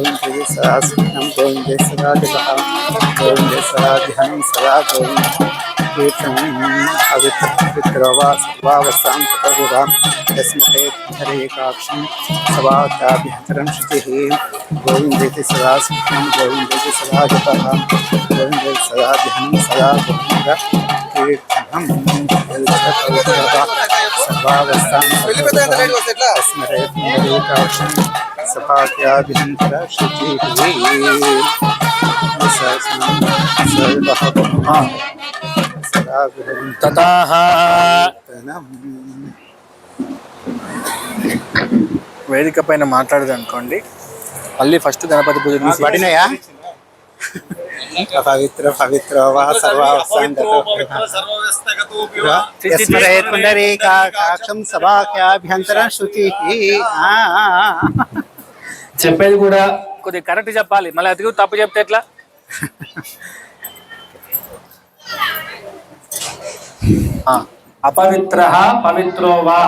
गोविंद सदा स्मरणं गोविंद सदा जपः गोविंद सदा ध्यानं सदा गोविंद कीर्तनं पवित्र पवित्र वा सर्वावस्थां ततोऽभिवां यस्मते धरेकाक्षं सवाक्याभ्यन्तरं शुचिः गोविन्देति सदा स्मरणं गोविन्देति सदा जपः गोविन्द सदा ध्यानं सदा गोविन्द कीर्तनं पवित्र वा सर्वावस्थां यस्मते धरेकाक्षं सवाक्याभ्यन्तरं शुचिः వేదిక పైన మాట్లాడదు అనుకోండి. మళ్ళీ ఫస్ట్ గణపతి పూజ పడినాయా పవిత్ర పవిత్ర వా పుండరీకాక్షం సభాఖ్యాభ్యంతరం శృతి. చెప్పేది కూడా కొద్దిగా కరెక్ట్ చెప్పాలి, మళ్ళీ అది తప్పు చెప్తే ఎట్లా? అపవిత్ర పవిత్రో వా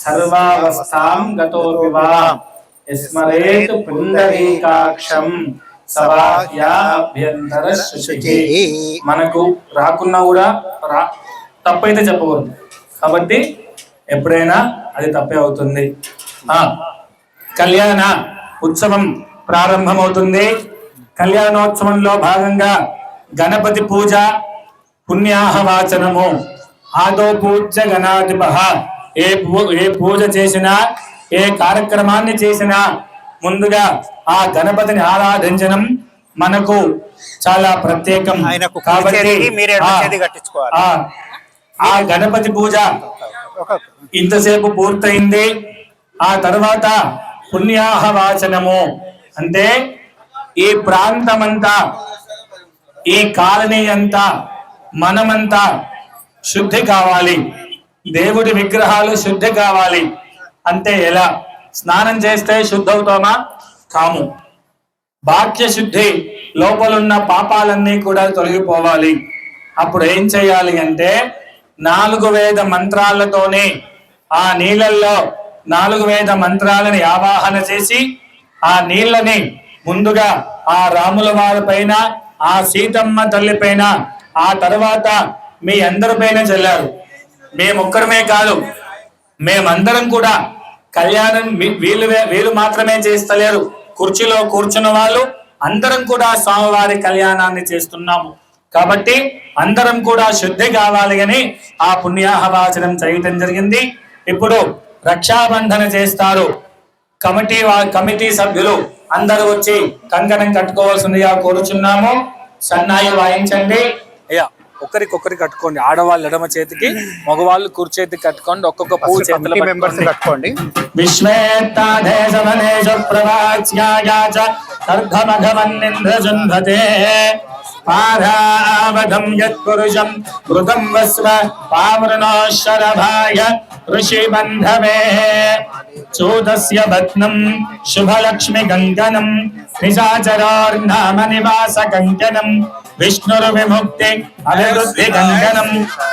సర్వావస్థాం గతోపి వా యస్మరేత్ పుండరీకాక్షం సభాఖ్యాభ్యంతర శుచి. మనకు రాకున్నా కూడా తప్పైతే చెప్పకూడదు, కాబట్టి ఎప్పుడైనా అది తప్పే అవుతుంది. కళ్యాణ ఉత్సవం ప్రారంభమవుతుంది. కళ్యాణోత్సవంలో భాగంగా గణపతి పూజ, పుణ్యాహవాచనము. ఆదో పూజ్య గణాధిప. ఏ పూజ చేసినా, ఏ కార్యక్రమాన్ని చేసినా ముందుగా ఆ గణపతిని ఆరాధించడం మనకు చాలా ప్రత్యేకం. కాబట్టి ఆ గణపతి పూజ ఇంతసేపు పూర్తయింది. ఆ తర్వాత పుణ్యాహవాచనము అంటే ఈ ప్రాంతమంతా, ఈ కాలనీ అంతా, మనమంతా శుద్ధి కావాలి, దేవుడి విగ్రహాలు శుద్ధి కావాలి. అంటే ఎలా? స్నానం చేస్తే శుద్ధవుతామా? కాము. బాహ్య శుద్ధి, లోపలున్న పాపాలన్నీ కూడా తొలగిపోవాలి. అప్పుడు ఏం చేయాలి అంటే 4 వేద మంత్రాలతోనే ఆ నీళ్ళల్లో 4 వేద మంత్రాలని ఆవాహన చేసి ఆ నీళ్ళని ముందుగా ఆ రాముల వారి పైన, ఆ సీతమ్మ తల్లి పైన, ఆ తర్వాత మీ అందరి పైన చల్లారు. మేమొక్కరమే కాదు, మేమందరం కూడా కళ్యాణం వీళ్ళు మాత్రమే చేస్తలేరు. కుర్చీలో కూర్చున్న వాళ్ళు అందరం కూడా స్వామివారి కళ్యాణాన్ని చేస్తున్నాము. కాబట్టి అందరం కూడా శుద్ధి కావాలి అని ఆ పుణ్యాహవాచనం చేయటం జరిగింది. ఇప్పుడు రక్షాబంధన చేస్తారు. కమిటీ సభ్యులు అందరూ వచ్చి కంకణం కట్టుకోవాల్సిందిగా కోరుచున్నాము. సన్నాయి వాయించండి. అయ్యా, ఒకరికొకరికి కట్టుకోండి. ఆడవాళ్ళు ఎడమ చేతికి, మగవాళ్ళు కుడి చేతికి కట్టుకోండి. ఒక్కొక్క పువ్వు చేతిలో కట్టుకోండి. పారావధం యత్పురుషం మృగం వస్వ పావృణోశరభాయ ఋషిబంధవే చోదస్య భగ్నం శుభలక్ష్మి గంగనం నిశాచరార్నామ నివాస కంకణం విష్ణుర్విముక్తి అభివృద్ధి కంకణం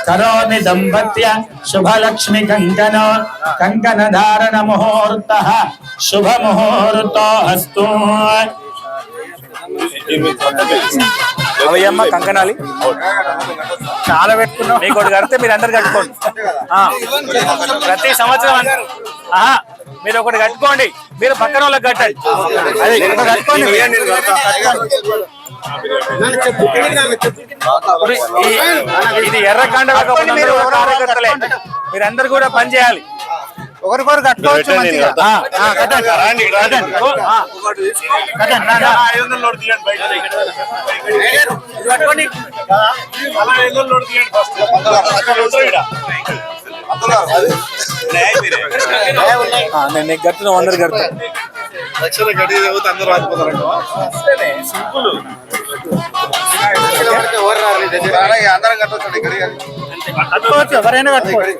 కరోమి దంపత్య శుభలక్ష్మి కంకణ కంకణధారణ ముహూర్త శుభ ముహూర్తో అస్తు. అవయ్యమ్మ కంకణాలి చాలా పెట్టుకున్నాం. మీకు ఒకటి కడితే మీరు అందరు కట్టుకోండి. ప్రతి సంవత్సరం మీరు ఒకటి కట్టుకోండి, మీరు పక్కన వాళ్ళకి కట్టండి. అది కట్టుకోండి. ఇది ఎర్రకండ కార్యకర్తలే, మీరందరూ కూడా పనిచేయాలి. ఒకరికొకరు కట్టుకోవచ్చు. నేను కట్టిన అందరు కడతా. కట్టుకోవచ్చు, ఎవరైనా కట్టుకోవచ్చు.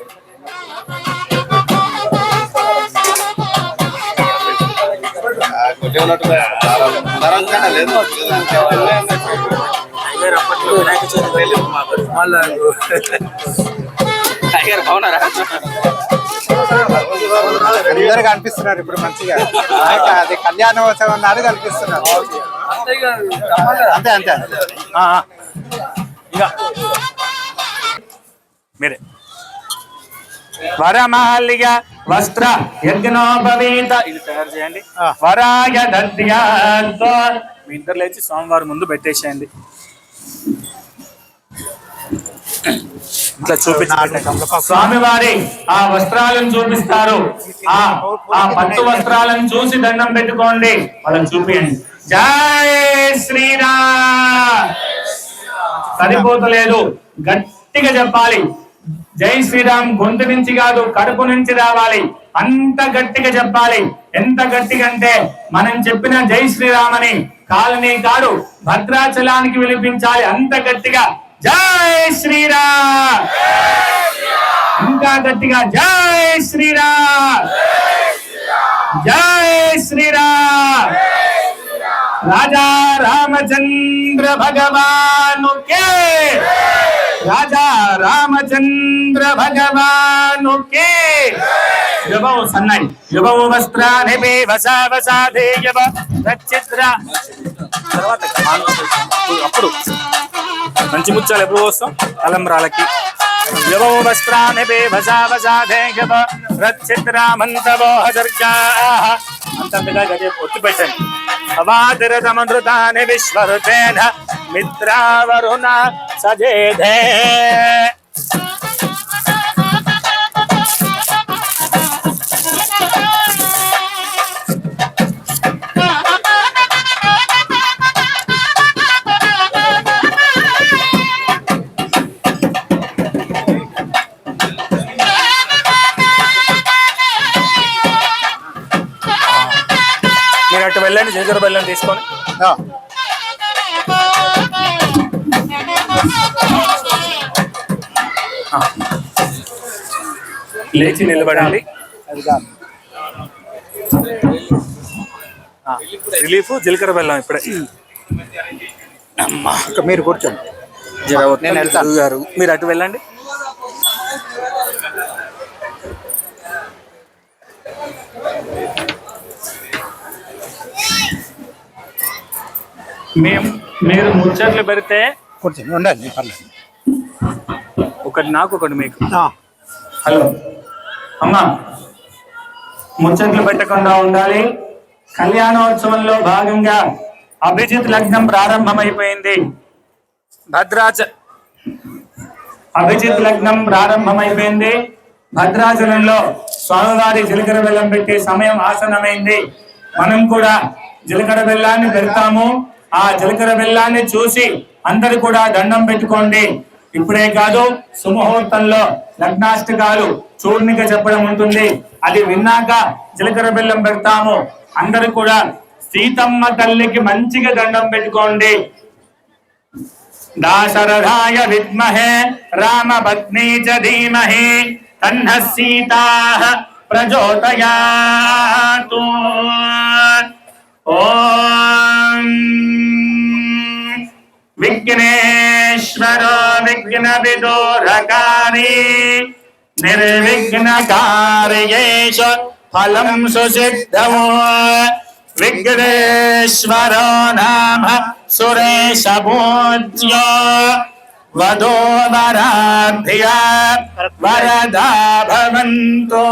వినాయక చవితి అందరు కనిపిస్తున్నారు ఇప్పుడు మంచిగా అది కళ్యాణోత్సవం నాడు కనిపిస్తున్నారు అంతే అంతే ఇక మీరే వరమాలిక వస్త్ర యజ్ఞోపవీత ఇది తయారు చేయండి. వరాయ దద్యాతో మీ ఇద్దరు లేచి స్వామివారి ముందు పెట్టేసేయండి. ఇట్లా చూపించాలి స్వామివారి ఆ వస్త్రాలను చూపిస్తారు. ఆ పట్టు వస్త్రాలను చూసి దండం పెట్టుకోండి. వాళ్ళని చూపియండి. జై శ్రీరామ్. సరిపోతలేదు, గట్టిగా చెప్పాలి. జై శ్రీరామ్ గొంతు నుంచి కాదు, కడుపు నుంచి రావాలి. అంత గట్టిగా చెప్పాలి. ఎంత గట్టిగా అంటే మనం చెప్పిన జై శ్రీరామ్ అని కాలనీ కాడు భద్రాచలానికి వినిపించాలి. అంత గట్టిగా జై శ్రీరామ్. ఇంకా గట్టిగా జై శ్రీరామ్, జై శ్రీరామ్. రాజా రామచంద్ర భగవాను కే, రాజా రామచంద్ర భగవాను కే. యువవు సన్నాయి యువవు వస్త్రాని వసావసాధేయవ నక్షత్ర. తర్వాత అప్పుడు మంచి ముత్యాలు ఎప్పుడు వస్తాం తలంబ్రాలకి. యువవు వస్త్రాని వసావసాధేయవ నక్షత్రమంతవోహర్గా. అంతంతగా గదే ఒత్తి పెట్టండి. అవాతిరతమృతాని విశ్వరుతేన మిత్రావరుణ సజేధే. మీరు అటు వెళ్ళండి, జీలకర్ర బెల్లం తీసుకొని లేచి నిలబడండి. రిలీఫ్ జీలకర్ర బెల్లం ఇప్పుడే. అమ్మా మీరు కూర్చోండి, నేను వెళ్తాను గారు. మీరు అటు వెళ్ళండి. మీరు ముచ్చట్లు పెడితే కూర్చొని ఉండండి, పర్లేదు. ఒకటి నాకు ఒకటి మీకు. హలో అమ్మా, ముచ్చట్లు పెట్టకుండా ఉండాలి. కళ్యాణోత్సవంలో భాగంగా అభిజిత్ లగ్నం ప్రారంభమైపోయింది. అభిజిత్ లగ్నం ప్రారంభమైపోయింది. భద్రాచలంలో స్వామివారి జీలకర్ర బెల్లం పెట్టే సమయం ఆసనమైంది. మనం కూడా జీలకర్ర బెల్లాన్ని పెడతాము. ఆ జీలకర్ర బెల్లాన్ని చూసి అందరు కూడా దండం పెట్టుకోండి. ఇప్పుడే కాదు, సుముహూర్తంలో లగ్నాష్టకాలు చూర్ణిక చెప్పడం ఉంటుంది. అది విన్నాక జీలకర్ర బెల్లం పెడతాము. అందరు కూడా సీతమ్మ తల్లికి మంచిగా దండం పెట్టుకోండి. దాశరథాయ విద్మహే రామపత్నీ చ ధీమహి తన్నః సీతాః ప్రచోదయాతు. ఓం విఘ్నేశ్వరో విఘ్న విదూరకారి నిర్విఘ్నకార్యేష ఫలం సుసిద్ధం. విఘ్నేశ్వరో నామ సురేశ పూజ్య వధూవరాభ్యా వరదా భవంతు.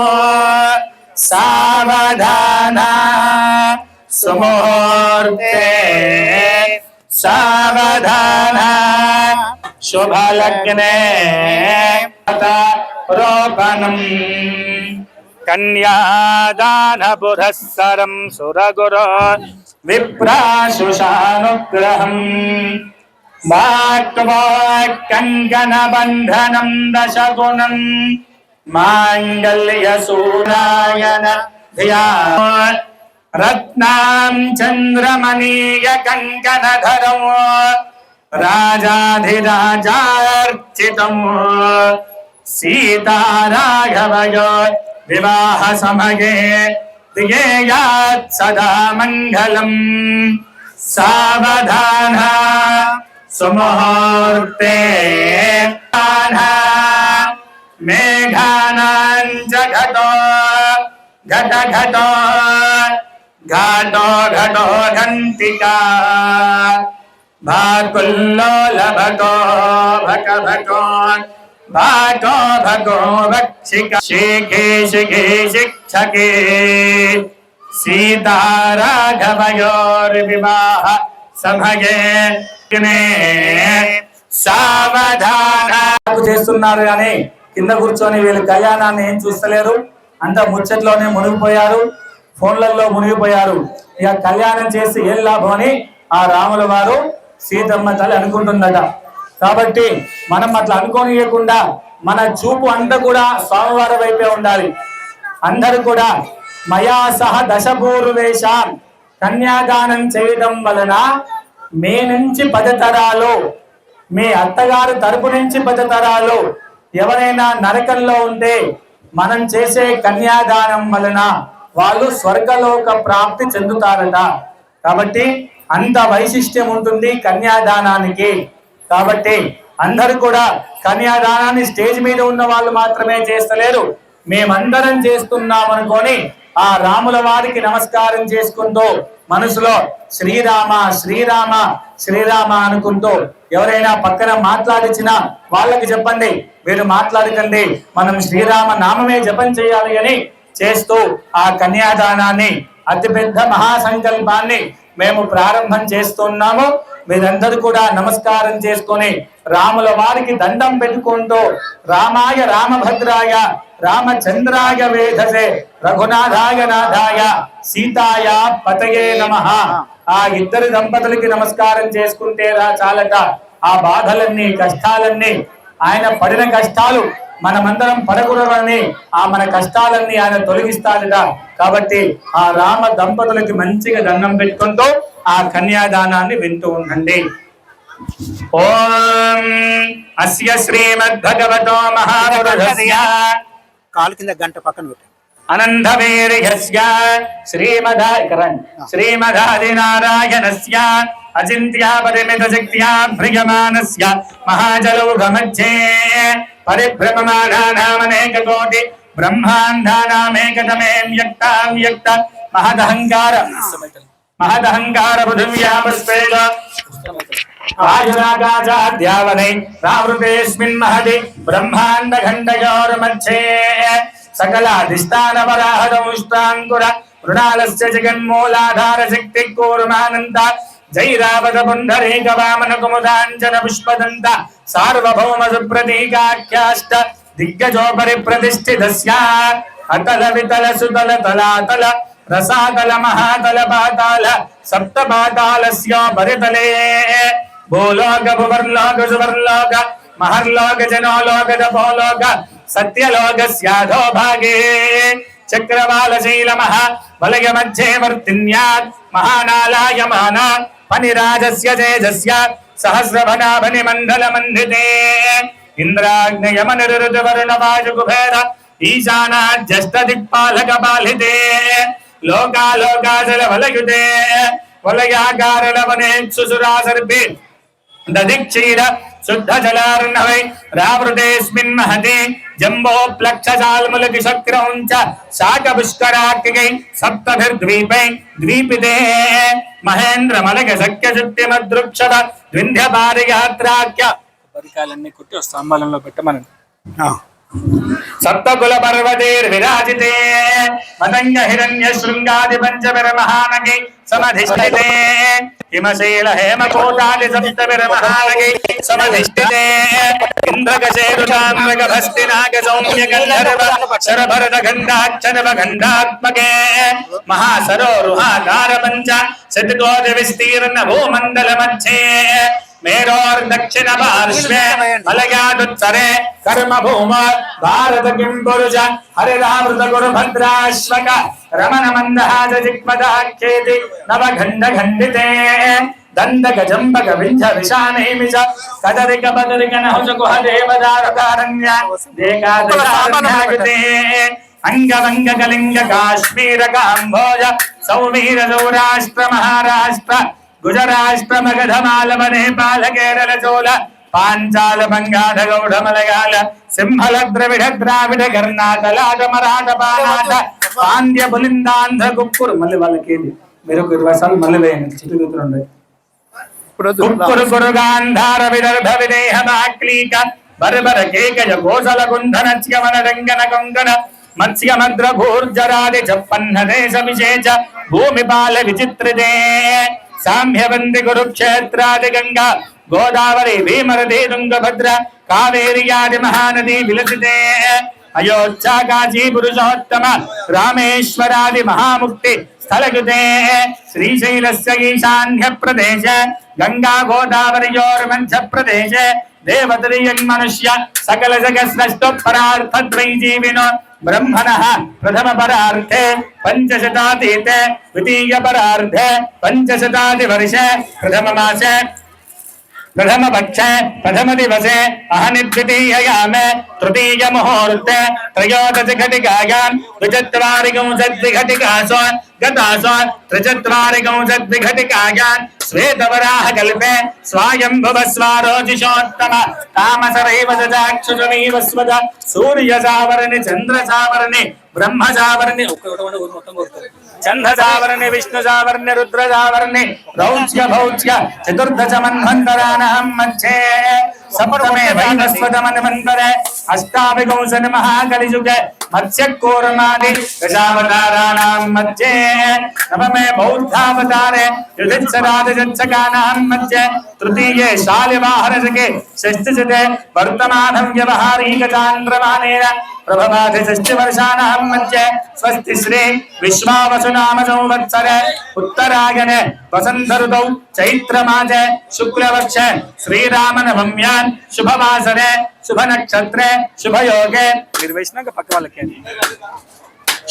సావధాన సుముహూర్తే సావధాన శుభలగ్నే రోపణం. కన్యాదాన పురస్సరం సురగురు విప్రాశుషానుగ్రహం. కంకణ బంధనం దశగుణం మాంగళ్యసూరాయణ ధియా. రత్నాం చంద్రమణీయ కంకణధరం రాజాధిరాజార్చితం. సీతారాఘవయో వివాహ సమగే దిగేయాత్ సదా మంగళం. సావధాన సుముహూర్తే మేఘానాం జగతో घट घटो घाटो घटो घंटिका भाकुल्लोलभको भक भको भाको भको भक्षिका शिखे शिखे शिक्षके सीता राघवयोर्विवाह समये సావధాన చేస్తున్నారు కానీ కింద కూర్చొని వీళ్ళు కళ్యాణాన్ని ఏం చూస్తలేరు, అంత ముచ్చట్లోనే మునిగిపోయారు, ఫోన్లలో మునిగిపోయారు. ఇక కళ్యాణం చేసి ఏం లాభం అని ఆ రాముల వారు సీతమ్మ తల్లి అనుకుంటుందట. కాబట్టి మనం అట్లా అనుకోనియకుండా మన చూపు అంతా కూడా స్వామివారి వైపే ఉండాలి. అందరూ కూడా మయా సహ దశపూర్వేషాం కన్యాదానం చేయడం వలన మీ నుంచి 10 తరాలు, మీ అత్తగారు తరపు నుంచి 10 తరాలు ఎవరైనా నరకంలో ఉంటే మనం చేసే కన్యాదానం వలన వాళ్ళు స్వర్గలోక ప్రాప్తి చెందుతారట. కాబట్టి అంత వైశిష్ట్యం ఉంటుంది కన్యాదానానికి. కాబట్టి అందరూ కూడా కన్యాదానాన్ని స్టేజ్ మీద ఉన్న వాళ్ళు మాత్రమే చేస్తలేరు, మేమందరం చేస్తున్నాం అనుకొని ఆ రాముల వారికి నమస్కారం చేసుకుంటూ మనసులో శ్రీరామ శ్రీరామ శ్రీరామ అనుకుంటూ ఎవరైనా పక్కన మాట్లాడించినా వాళ్ళకి చెప్పండి, మీరు మాట్లాడకండి, మనం శ్రీరామ నామమే జపం చేయాలి అని చేస్తూ ఆ కన్యాదానాన్ని అతిపెద్ద మహాసంకల్పాన్ని మేము ప్రారంభం చేస్తున్నాము. మీరందరూ కూడా నమస్కారం చేసుకొని రాముల వారికి దండం పెట్టుకుంటూ రామాయ రామభద్రాయ రామచంద్రాయ వేధసే రఘునాథాయ నాథాయ సీతాయ పతయే నమః ఆ ఇద్దరు దంపతులకి నమస్కారం చేసుకుంటే చాలట ఆ బాధలన్నీ కష్టాలన్నీ, ఆయన పడిన కష్టాలు మనమందరం పడకూడదని ఆ మన కష్టాలన్నీ ఆయన తొలగిస్తాడట. కాబట్టి ఆ రామ దంపతులకి మంచిగా దండం పెట్టుకుంటూ ఆ కన్యాదానాన్ని వింటూ ఉండండి. ఓం అస్య శ్రీమద్భగవతో మహాపురుషస్య కాలు కింద గంట పక్కన పెట్టు అనంతవీర్యస్య శ్రీమదాదినారాయణస్య అచింత్యాపరిమిత శక్త్యా భ్రియమానస్య మహాజలౌఘమధ్యే పరిభ్రమమాణానామనేక కోటి బ్రహ్మాండానామేకతమే వ్యక్త మహదహంకార పృథివ్యామస్వేద వాయురాకాశాద్యావనై రావృతేస్మిన్ మహది బ్రహ్మాండ ఖండయోర్మధ్యే సకలాధిష్టాన వరాహదముష్టాంకుర మృణాలస్య జగన్మూలాధార శక్తి కూర్మానంద జైరావత పుండరీక వామన కుముదాంజన పుష్పదంత సార్వభౌమ సుప్రతీకాఖ్యాష్ట దిగ్గజోపరి ప్రతిష్ఠితస్య అతల వితల సుతల తలాతల రసాతల మహాతల పాతాల సప్త పాతాళస్య పరితలే భూలోక భువర్లోక సువర్లోక మహర్లోక జనోలోక తపోలోక సత్యలోకస్యాధో భాగే చక్రవాలశైల మహా వలయ మధ్యే వర్తిన్యాత్ మహానాలాయమాన ఫణిరాజస్య తేజస్య సహస్రభనాభని మండల మండితే ఇంద్రాగ్నయమనిరుద్వరుణ వాయుకుబేర ఈశానాజ్యష్ట దిక్పాలక పాలితే లోకాలోకాచల వలయుతే వలయాకారలవనేత్సుసురాసర్భి దదిక్షీర శుద్ధ జలార్ణవై రావృతేస్మిన్ మహతి జంబో ప్లక్షజాల్ములకి శక్రౌంచ శాక పుష్కరాఖ్యై సప్తభిర్ద్వీపై ద్వీపితే మహేంద్ర మలక సఖ్య శక్తి మదృక్షద ద్వింధ్య పారియాత్రాఖ్య పరికాలన్నీ కుట్టి స్తంభాలంలో పెట్టమని సప్తకుల పర్వతేర్ విరాజితే మదంగ హిరణ్య శృంగాది పంచవిర మహానగి సమధిష్ఠితే హిమశైల హేమకోటాలి సప్తవిర మహానగి సమధిష్ఠితే ఇంద్రకశేరుషాంద్రక భస్తినాగ సౌమ్య గంధర్వ శరభరత గంధాక్షరవ గంధాత్మకే మహాసరోరుహాకార పంచ శతకోటి విస్తీర్ణ భూమండల మధ్యే మేరోర్దక్షిణ పార్శ్వే మలయాదుత్తరే కర్మ భూమ భారత కింపురుష హరిరామృత గురు భద్రాశ్వక రమణ మందహాజ జిగ్మదాఖ్యేతి నవఖండ ఖండితే దండక జంబక వింధ్య విషానైమిష కదరిక బదరిక నహుజ గుహ దేవదారకారణ్య దేకాదశారణ్యాగతే అంగవంగ కళింగ కాశ్మీర కాంభోజ సౌమీర సౌరాష్ట్ర మహారాష్ట్ర గుజరాష్ట్ర మగధ మాలవ నేపాల కేరళ చోళ పాంచాల బంగాళ గౌడ మలయాళ సింహల ద్రవిడ ద్రావిడ కర్ణాట లాట మరాఠ బాణాట పాండ్య బులిందాంధ్ర గుప్పురు. మళ్ళీ వాళ్ళకి మీరు ఒక 20 సార్లు మళ్ళీ వేయండి, చిట్టు కూతురు ఉండే. కుక్కురు కురుగాంధార విదర్భ విదేహ బాక్లీక బర్బర కేకయ కోసల గుంధన చ్యవన రంగన కొంగన మత్స్యమద్ర భూర్జరాది చప్పన్న దేశ విశేష భూమిపాల విచిత్రితే సామ్యవంది కురుక్షేత్రాది గంగా గోదావరి భీమరది తుంగభద్ర కావేరియాది మహానది విలసితే అయోధ్య కాశీ పురుషోత్తమ రామేశ్వరాది మహాముక్తి స్థలయుతే శ్రీశైలస్య ఈశాన్య ప్రదేశ గంగా గోదావరియోర్మధ్య ప్రదేశ దేవతరియన్మనుష్య సకల జగత్సృష్టోపరార్థద్వైజీవినో బ్రహ్మణః ప్రథమ పరార్థే పంచశతాతీతే ద్వితీయ పరార్థే పంచశతాది వర్షే ప్రథమ మాసే प्रथम पक्षे प्रथम दिवसे अहनि द्वितीययामे तृतीय मुहूर्ते त्रयोदश घटिकायां द्विचत्वारिंशद्विघटिकासु गतासु त्रिचत्वारिंशद्विघटिकायां श्वेतवराह कल्पे स्वायंभुवस्वारोचिषोत्तम तामसरैव ददाक्षुषमीव स्वद सूर्य सावरणे चंद्र सावरणे ब्रह्म सावरणे चंद्र सावरणे विष्णु सावरणे रुद्र सावरणे रौच्य भौच्य चतुर्दश मन्वन्तराणां मध्ये सप्तमे वैवस्वत मन्वन्तरे अष्टाभिकंशन महाकलियुगे मत्स्यकूर्मादि दशावताराणां मध्ये नवमे बौद्धावतारे युधिष्ठिरादिजत्सकानां मध्ये तृतीये शालिवाहनशके षष्ठशते वर्तमानं व्यवहारिकचान्द्रमानेन प्रभवादि षष्टिवर्षाणां मध्ये स्वस्ति श्री विश्वावसुनाम संवत्सरे उत्तरायणे वसंत ऋतौ चैत्रमासे शुक्लपक्षे श्रीरामनवम्यां शुभवासरे शुभ नक्षत्रे शुभयोगे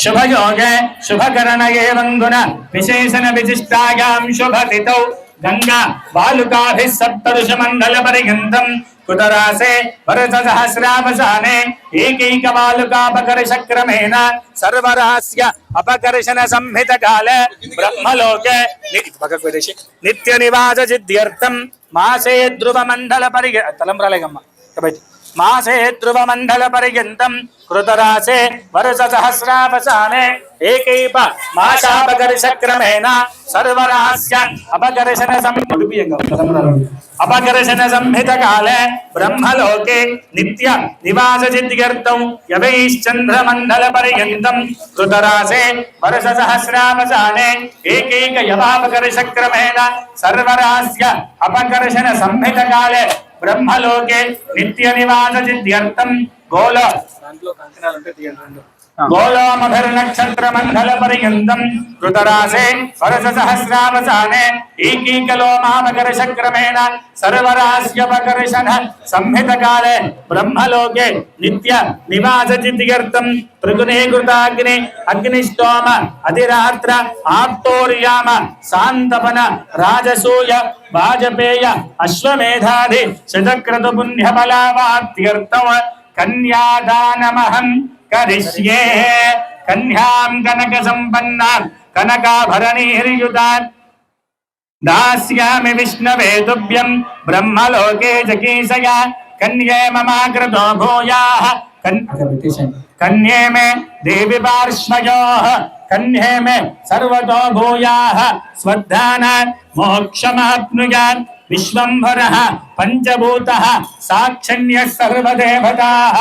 शुभयोगे शुभकरणये वंदुन विशेषण विशिष्टायां शुभतिथौ गंगा बालुकाभिः सप्तदशमण्डल पर्यन्तं कुतरासे वर्षसहस्रावसाने एकैकबालुकापकर्षक्रमेण सर्वरहस्य अपकर्षण संहित काले ब्रह्मलोके नित्यनिवास सिद्ध्यर्थं मासे ध्रुवमण्डल पर्यन्तम् मासे ध्रुवमण्डल पर्यन्तं कृतरासे वर्षसहस्रावसाने एकैक मासापकर्षक्रमेण सर्वरहस्य अपकर्षण संहित काले ब्रह्मलोके नित्य निवास सिद्ध्यर्थं यवैश्चन्द्रमण्डल पर्यन्तं कृतरासे वर्षसहस्रावसाने एकैक यवापकर्षक्रमेण सर्वरहस्य अपकर्षण संहित काले ब्रह्मलोके नित्य निवास सिद्ध्यर्थं गोलोमधर नक्षत्र मंडल पर्यन्तं कृतरासे वर्षसहस्रावसाने एकैकलोमापकर्षक्रमेण सर्वरास्यपकर्षण संहित काले ब्रह्मलोके नित्य निवास सिद्ध्यर्थं त्रिगुणे कृताग्नि अग्निष्टोम अधिरात्र आप्तोर्याम सांतपन राजसूय वाजपेय अश्वमेधादि शतक्रतु पुण्यफलावाप्त्यर्थं कन्यादानमहं करिष्ये कन्यां कनक संपन्नां कनकाभरणैर्युतां दास्यामि विष्णवे तुभ्यं ब्रह्मलोके जकीसया कन्ये ममाकृतो भूयाः कन्ये मे देवी पार्श्वयोः कन्ये मे सर्वतो भूयाः स्वधानात् मोक्षमाप्नुयात् विश्वंभरः पंचभूतः साक्षण्यः सर्वदेवताः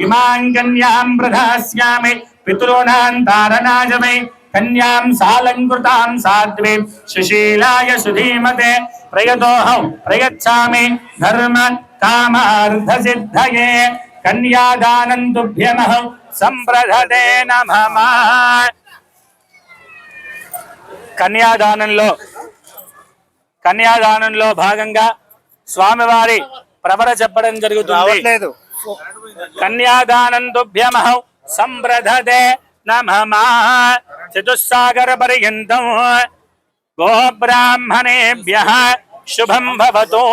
इमां कन्यां प्रदास्यामि पितॄणां तारणाय वै कन्यां सालंकृतां साध्वीं सुशीलाय सुधीमते प्रयतोऽहं प्रयच्छामि धर्म कामार्थ सिद्धये कन्यादानं तुभ्यमहं संप्रदते नमः। కన్యాదానంలో భాగంగా స్వామివారి ప్రవర చెప్పడం జరుగుతుంది. కన్యాదానం తుభ్యమహం సంప్రదతే నమః. చతుస్సాగర పర్యంతం గోబ్రాహ్మణేభ్యః శుభం భవతు.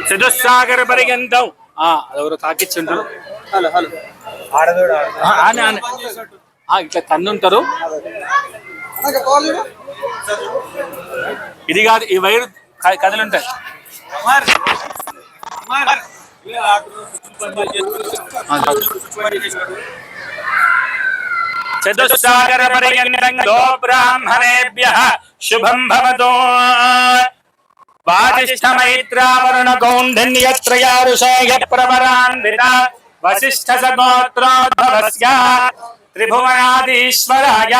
చతుస్సాగర పర్యంతం ఎవరు తాకిచ్చుంటారు ఇట్లా కన్నుంటారు. ఇది కాదు, ఈ వైరు కథలుంటాయి. చతుస్సాగర పర్యంతం గో బ్రాహ్మణేభ్యః శుభం భవతు. వాజిష్ఠ మైత్రావరుణ కౌండిన్యత్రయా ఋషయ ప్రవరాన్విత వసిష్ఠ సగోత్రోద్భవస్య త్రిభువనాధీశ్వరాయ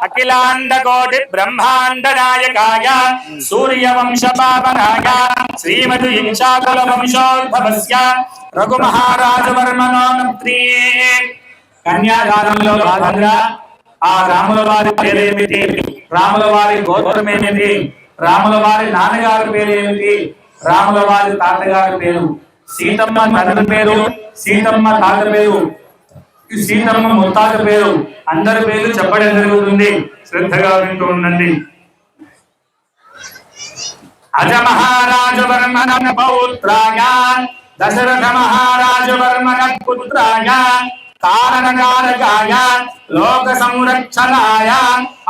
అఖిలాండ కోటి బ్రహ్మాండ నాయకాయ సూర్యవంశ పావనాయ శ్రీమతి ఇంశాకుల వంశోద్భవస్య రఘుమహారాజవర్మనోనప్రీ. కన్యాదానంలో భాగంగా ఆ రాముల వారి పేరేమిటి, రాముల వారి గోత్రం ఏమిటి, రాముల వారి నాన్నగారి పేరు ఏమిటి, రాముల వారి తాతగారి పేరు, సీతమ్మ తండ్రి పేరు, సీతమ్మ తాత పేరు, సీతమ్మ ముత్తాత పేరు, అందరి పేర్లు చెప్పడం జరుగుతుంది. శ్రద్ధగా వింటూ ఉండండి. అజ మహారాజవర్మణ పౌత్రాయ దశరథ మహారాజవర్మణ పుత్రాయ కారణకారకాయ లోక సంరక్షణాయ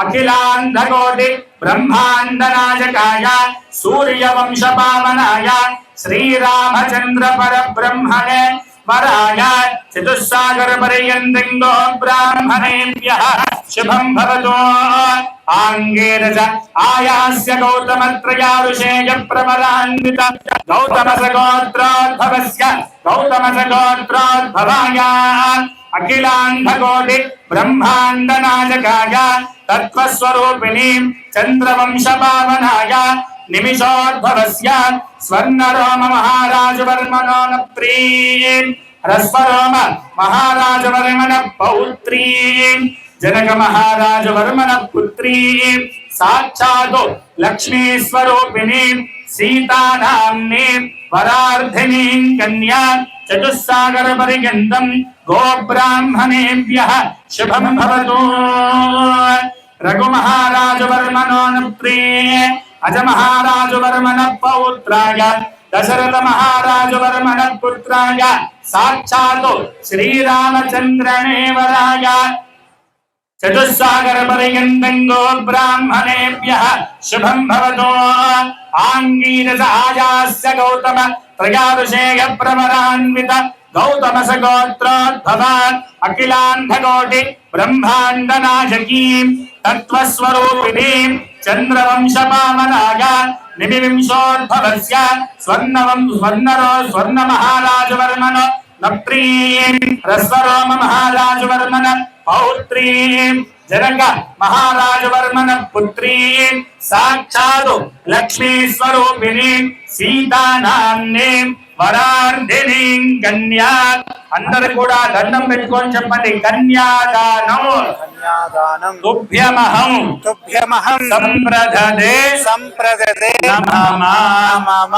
అఖిలాండ కోటి బ్రహ్మాండ నాయకాయ సూర్యవంశ పావనాయ శ్రీరామచంద్ర పరబ్రహ్మణే వరాయ చతుస్సాగర పర్యంతం గో బ్రాహ్మణేభ్యః శుభం భవతు. ఆంగేరజ ఆయాస్య గౌతమత్రయా ఋషేయ ప్రవరాన్విత గౌతమ సగోత్రోద్భవస్య గౌతమ సగోత్రోద్భవాయ అఖిలాండ కోటి బ్రహ్మాండ నాయకాయ తత్వస్వరూపిణి చంద్రవంశ పావనాయ నిమిషోద్భవస్య స్వర్ణరోమ మహారాజవర్మనోనప్రీ రస్వరోమ మహారాజవర్మణ పౌత్రీ జనక మహారాజవర్మణ పుత్రీ సాక్షాత్ లక్ష్మీ స్వరూపిణి సీతానామ్ని వరార్ధిని కన్యా చతుస్సాగర పర్యంతం గో బ్రాహ్మణేభ్యః శుభం భవతు. రఘు మహారాజవర్మనోనప్రీ అజ మహారాజవర్మణ పౌత్రాయ దశరథ మహారాజవర్మణ పుత్రాయ సాక్షాత్ శ్రీరామచంద్రనే వరాయ చతుస్సాగర పర్యంతం గో బ్రాహ్మణేభ్యః శుభం భవతు. ఆంగీరస ఆయాస్య గౌతమ త్రయా ఋషేయ ప్రవరాన్విత గౌతమ సగోత్రోద్భవాన్ అఖిలాండ కోటి బ్రహ్మాండ నాయకీ తత్వస్వరూపిణి చంద్రవంశ పావనాయ నిమివింశోద్భవస్య స్వర్ణ మహారాజవర్మణ నప్రీ రస్వరోమ మహారాజవర్మణ పౌత్రీ జనక మహారాజవర్మణ పుత్రీ సాక్షాత్ లక్ష్మీ స్వరూపిణి సీతానామ్ని వరార్ధిని కన్యా. అందరు కూడా దండం పెట్టుకొని చెప్పండి. కన్యాదానం కన్యాదానం తుభ్యమహం తుభ్యమహం సంప్రదదే సంప్రదదే నమః.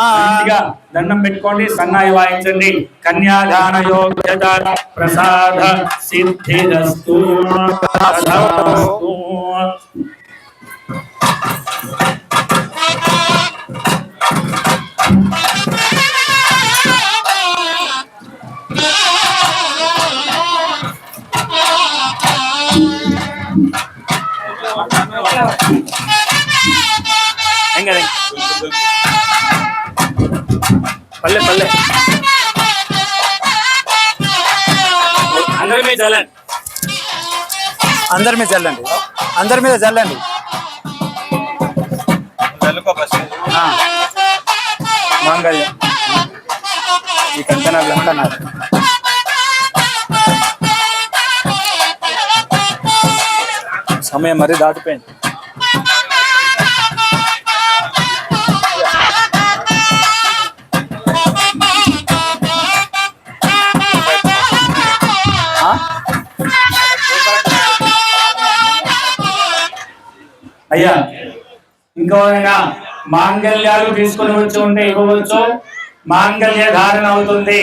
గట్టిగా దండం పెట్టుకోండి, సన్నాయి వాయించండి. కన్యాదాన యోగ్యత ప్రసాద సిద్ధిరస్తు. పల్లె పల్లె అందరి మీద చల్లండి, అందరి మీద చల్లండి, అందరి మీద చల్లండి. మాంగళ్యం ఈ కంకణాలు అన్నారు. సమయం మరీ దాటిపోయింది. అయ్యా ఇంకోనైనా మాంగళ్యాలు తీసుకుని వచ్చి ఉంటే ఇవ్వవచ్చు, మాంగళ్య ధారణ అవుతుంది.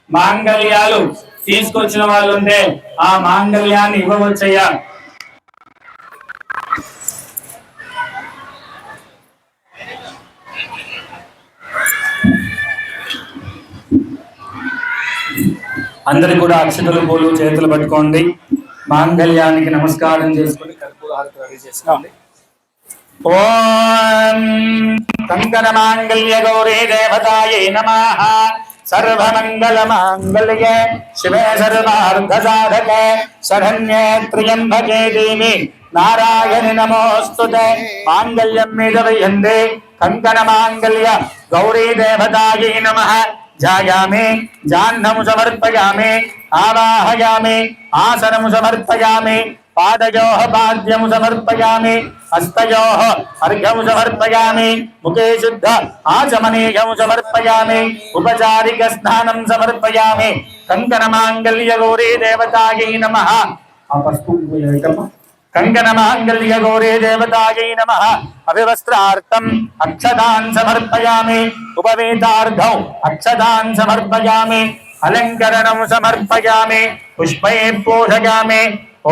మాంగళ్యాలు తీసుకొచ్చిన వాళ్ళు ఉంటే ఆ మాంగళ్యాన్ని ఇవ్వవచ్చయ్యా. అందరు కూడా అక్షతలు పూలు చేతులు పట్టుకోండి. మాంగళ్యానికి నమస్కారం చేసుకుని కర్పూర హారతి రెడీ చేసుకోండి. ఓం కంకణ మాంగళ్య గౌరీ దేవతాయై నమః. सर्वमंगलमांगल्ये शिवे सर्वार्थसाधके शरण्ये त्र्यंबके देवी नारायणि नमोस्तुते मांगल्यं मे दवयन्ते कंकणमांगल्य गौरी देवतायै नमः जायामि जाह्नमु समर्पयामि आवाहयामि आसनमु समर्पयामि पादयोः पाद्यमु समर्पयामि हस्तयोः अर्घ्यमु समर्पयामि मुखे शुद्ध आचमनीयमु समर्पयामि उपचारिक स्नानं समर्पयामि कंकणमांगल्य गौरी देवतायै नमः कंकणमांगल्य गौरी देवतायै नमः अभिवस्त्रार्थम् अक्षतान् समर्पयामि उपवेतार्थौ अक्षतान् समर्पयामि अलंकरणं समर्पयामि पुष्पैः पूजयामि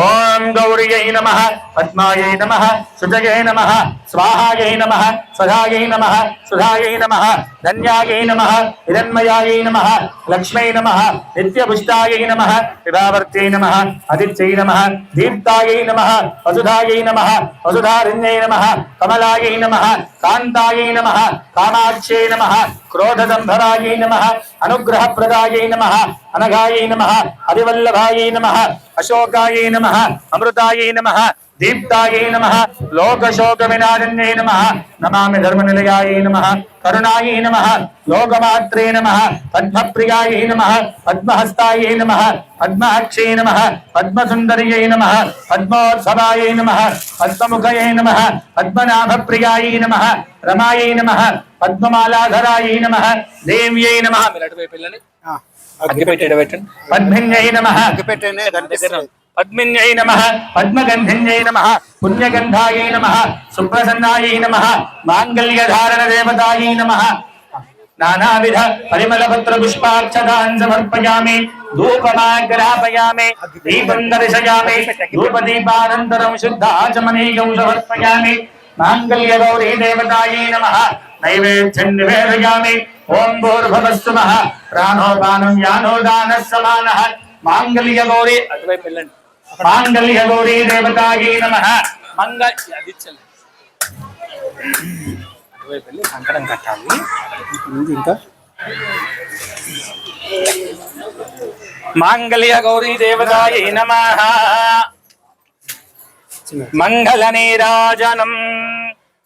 ओम गौर्यै नमः पद्मायै नमः सुजयै नमः स्वाहायै नमः सदायै नमः सुधायै नमः धन्यायै नमः हिरण्मयायै नमः लक्ष्मै नमः नित्यपुष्टायै नमः विभावर्त्यै नमः आदित्यै नमः दीप्तायै नमः वसुधायै नमः वसुधारिण्यै नमः कमलायै नमः कान्तायै नमः कामाक्ष्यै नमः क्रोधसंभवायै नमः अनुग्रहप्रदायै नमः अनघायै नमः हरिवल्लभायै नमः अशोकायै नमः अमृतायै नमः दीप्तायै नमः लोकशोकविनाशिन्यै नमः नमामि धर्मनिलयायै नमः करुणायै नमः लोकमात्रे नमः पद्मप्रियायै नमः पद्महस्तायै नमः पद्माक्षै नमः पद्मसुन्दर्यै नमः पद्मोत्सवायै नमः पद्ममुखयै नमः पद्मनाभप्रियायै नमः रमायै नमः पद्ममालाधरायै नमः देव्यै नमः पद्मिन्यै नमः पद्मिन्यै नमः पद्मगन्धिन्यै नमः पुण्यगन्धायै नमः सुप्रसन्नायै नमः माङ्गल्यधारण देवतायै नमः नानाविध परिमलपत्र पुष्पाक्षतान् समर्पयामि धूपमाग्रापयामि दीपं दर्शयामि धूपदीपानन्तरं शुद्ध आचमनीयं समर्पयामि माङ्गल्यगौरी देवतायै नमः नैवेद्यं निवेदयामि ओम भूर्भुवस्सुमः प्राणोपानं यानो दानः समानः माङ्गल्यगौरी माङ्गल्यगौरी देवतायै नमः मंगल కంకణం కట్టాలి ఇంకా माङ्गल्यगौरी देवतायै नमः मंगलनीराजनं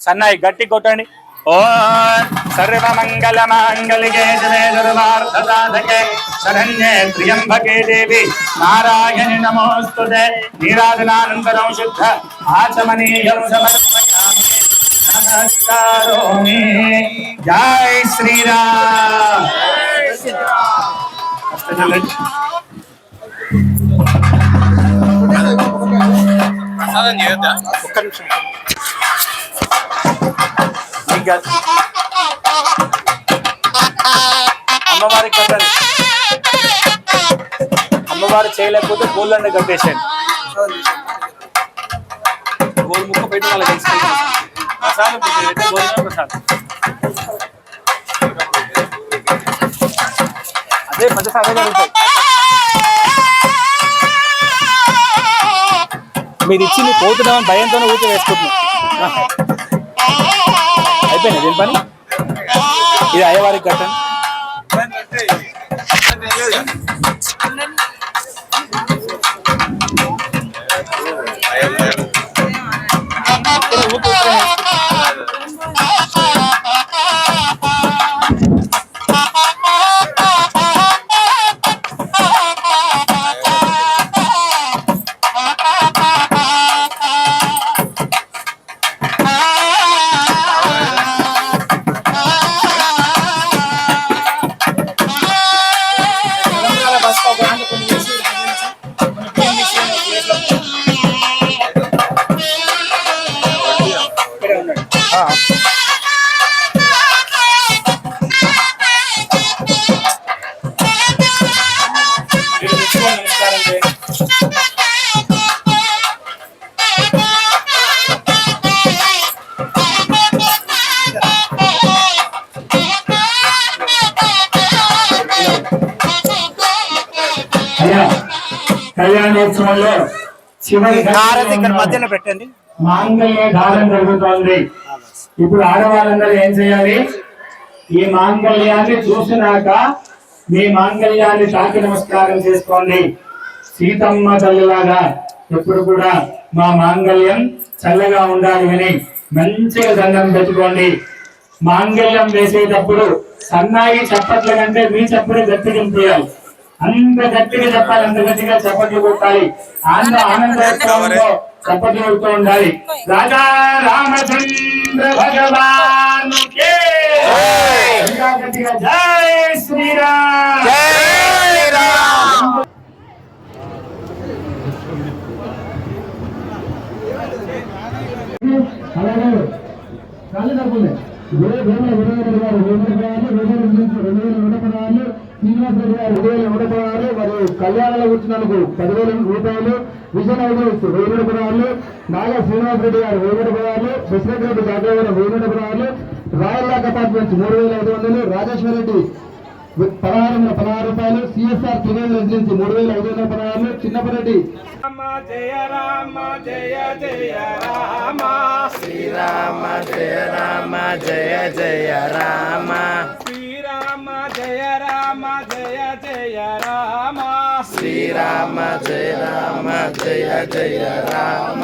सन्नाई गट्टी कोट्टंడి ओम सर्वमंगलमांगल्ये शिवे सर्वार्थसाधके शरण्ये त्र्यंबके देवी नारायणि नमोस्तुते नीराजनानन्तरं शुद्ध आचमनीयं समर्पयामि नमस्कारोमि जय श्री राम ఒక్క నిమిషం అమ్మవారికి కట్టాలి అమ్మవారు చేయలేకపోతే గోళ్ళండి కట్టేసాడు గోల్ ముక్క పెట్టి వాళ్ళకి ప్రసాదం భోజనం ప్రసాదం అదే పెద్ద సాధన జరుగుతాయి మీరు ఇచ్చింది పోతున్నామని భయంతోనే ఊరికే వేసుకుంటున్నాం అయిపోయింది దీని పని ఇది అయ్యవారికి కట్టండి కళ్యాణోత్సవంలో చివరి ఇక్కడ మధ్యలో పెట్టండి. మాంగళ్య ధారణ జరుగుతోంది. ఇప్పుడు ఆడవాళ్ళందరూ ఏం చేయాలి? ఈ మాంగళ్యాన్ని చూసినాక మీ మాంగళ్యాన్ని తాకి నమస్కారం చేసుకోండి. సీతమ్మ తల్లిలాగా ఎప్పుడు కూడా మా మాంగళ్యం చల్లగా ఉండాలి అని మంచిగా దండం పెట్టుకోండి. మాంగళ్యం వేసేటప్పుడు సన్నాయి చప్పట్ల కంటే మీ చప్పుడే గట్టిగా వినిపించాలి. అంత గట్టిగా చెప్పాలి, అంత గట్టిగా చప్పట్లు కొట్టాలి. ఆనందోత్సవంలో చప్పట్లు కొడుతూ ఉండాలి. రాజా రామచంద్ర భగవాన్ గట్టిగా జై శ్రీరామ్. అలాగే కాళ్ళు తప్పలే శ్రీనివాసరెడ్డి గారు 2,100 మరియు కళ్యాణంలో కూర్చున్నందుకు 10,000 రూపాయలు, విజయనగరం 1,000 రూపాయలు, నాగ శ్రీనివాసరెడ్డి గారు 1,000 రూపాయలు, బెసిరెడ్డి జాగ్రత్త 1,000 రూపాయలు, royal lock apartments 3,500, Rajeshwara Reddy 16 రూపాయలు, సిఎస్ఆర్ కిరణ్ రెసిడెన్సీ 3,516, చిన్నపరెడ్డి జయ రామ జయ జయ రామ శ్రీరామ జయ రామ జయ జయ రామ శ్రీరామ జయ రామ జయ జయ రామ శ్రీరామ జయ రామ జయ జయ రామ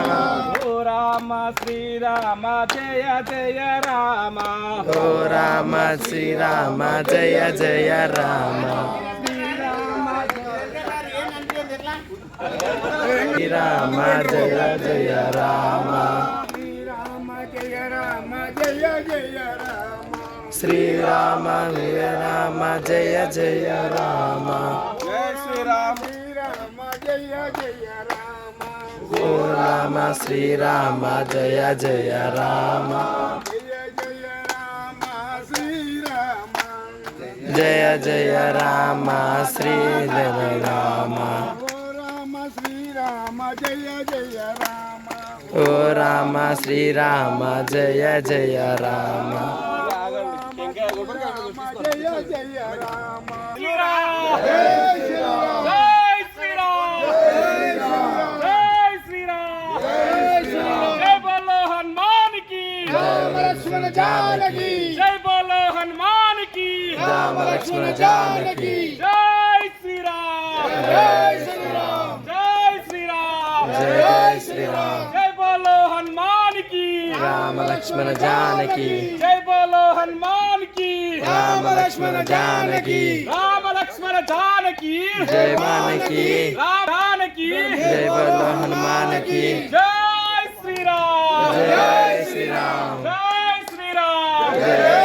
ఓ రామ శ్రీరామ జయ జయ రామ ఓ రామ శ్రీరామ జయ జయ రామ శ్రీరామ జయ జయ రామ శ్రీరామ జయ రామ జయ జయ రామ శ్రీరామ జయ రామ జయ జయ రామ జయ శ్రీరామ శ్రీరామ జయ జయ రామ ఓ రామ శ్రీరామ జయ జయ రామ జయ జయ రామ శ్రీరామ జయ జయ రామ శ్రీ జయ రామ జయ జయ రామ ఓ రామ శ్రీరామ జయ జయ రామ జయ జయ రామ జయ శ్రీరామ జయ శ్రీరామ జయ బోలో హనుమాన్ కి రామ లక్ష్మణ జానకి జయ బోలో హనుమాన్ కి రామ లక్ష్మణ జానకి జయ శ్రీరామ జయ శ్రీరామ जय श्री राम जय बोलो हनुमान की राम लक्ष्मण जानकी जय बोलो हनुमान की राम लक्ष्मण जानकी राम लक्ष्मण जानकी जय जानकी राम जानकी जय बोलो हनुमान की जय श्री राम जय श्री राम जय श्री राम जय